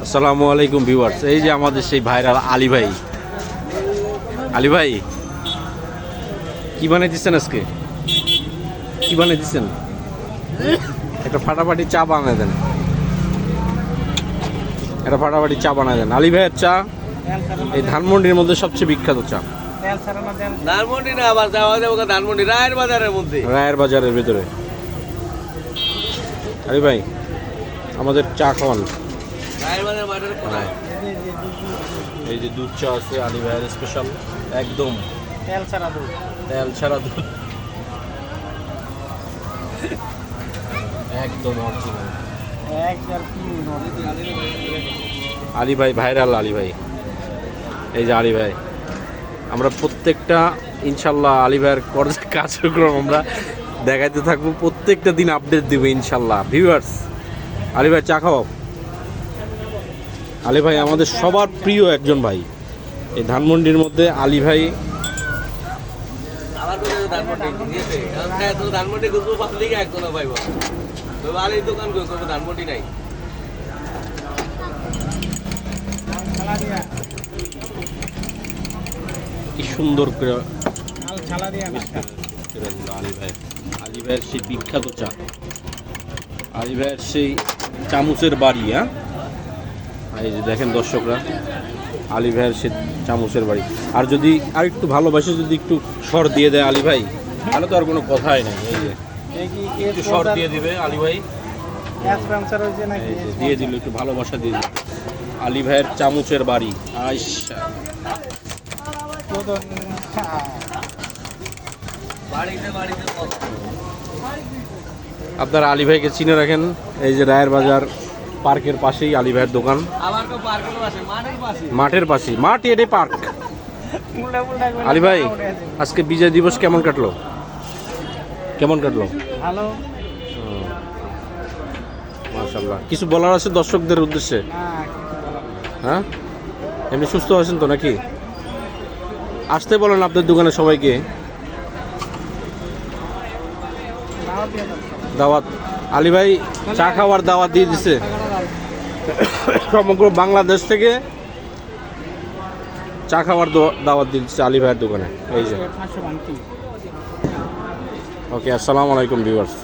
আসসালামু আলাইকুম ভিউয়ার্স, এই যে আমাদের সেই ভাইরাল আলী ভাই। আলী ভাই কি বানিয়ে দিচ্ছেন আজকে? কি বানিয়ে দিচ্ছেন? একটা ফাটাফাটি চা বানিয়ে দেন, একটা ফাটাফাটি চা বানিয়ে দেন। আলী ভাইয়ের চা এই ধানমন্ডির মধ্যে সবচেয়ে বিখ্যাত চা। ধানমন্ডি না, আবার যাওয়া যাবো ধানমন্ডি রায়ের বাজারের মধ্যে, রায়ের বাজারের ভিতরে। আলী ভাই আমাদের চা খাওয়ান। রায়ের বাজার মাঠের কোনায়। এই যে দুধ চা আছে আলী ভাইয়ের স্পেশাল, একদম তেল ছাড়া দুধ। তেল ছাড়া দুধ, একদম অরিজিনাল। আলী ভাই ভাইরাল আলী ভাই। এই যে আলী ভাই, আমরা প্রত্যেকটা ইনশাল্লাহ আলী ভাইয়ের কার্যক্রম আমরা দেখাইতে থাকবো, প্রত্যেকটা দিন আপডেট দিব ইনশাল্লাহ। ভিউয়ার্স আলী ভাই চা খাওয়াও। আলী ভাই আমাদের সবার প্রিয় একজন ভাই এই ধানমন্ডির মধ্যে। আলী ভাই আমার তো ধানমন্ডি দিয়েছে, তো ধানমন্ডি খুঁজবো পাবলিক একজন পাইব, তো আলীর দোকান করবো, ধানমন্ডি নাই। কি সুন্দর করে আলী ভাই, আলী ভাইয়ের সেই বিখ্যাত চা, আলী ভাইয়ের সেই চামচের বাড়ি। হ্যাঁ, এই যে দেখেন দর্শকরা, আলী ভাইয়ের সে চামচের বাড়ি। আর যদি আর একটু ভালোবাসে, যদি একটু স্বর দিয়ে দেয় আলী ভাই, তাহলে তো আর কোনো কথাই নেই। এই যে একটু স্বর দিয়ে দিবে আলী ভাই, এই যে দিয়ে দিল, একটু ভালোবাসা দিয়ে দিল। আলী ভাইয়ের চামচের বাড়ি। আইসা বাড়িতে বাড়িতে আপনারা আলী ভাইকে চিনে রাখেন। এই যে রায়ের বাজার পার্কের পাশেই আলী ভাইয়ের দোকান। আবার তো পার্কের পাশে, মাঠের পাশে। মাঠের পাশে, মাঠ এটাই পার্ক। আলী ভাই আজকে বিজয় দিবস কেমন কাটলো? কেমন কাটলো? ভালো। মাশাআল্লাহ। কিছু বলার আছে দর্শকদের উদ্দেশ্যে? হ্যাঁ, এমনি সুস্থ আছেন তো নাকি? আসতে বলেন আপনার দোকানে সবাইকে। দাওয়াত আলী ভাই চা খাওয়ার দাওয়াত দিয়ে দিছে সমগ্র বাংলাদেশ থেকে। চা খাওয়ার দাওয়াত দিয়ে দিচ্ছে আলী ভাইয়ের দোকানে। এই যে ওকে, আসসালামু আলাইকুম ভিউয়ার্স।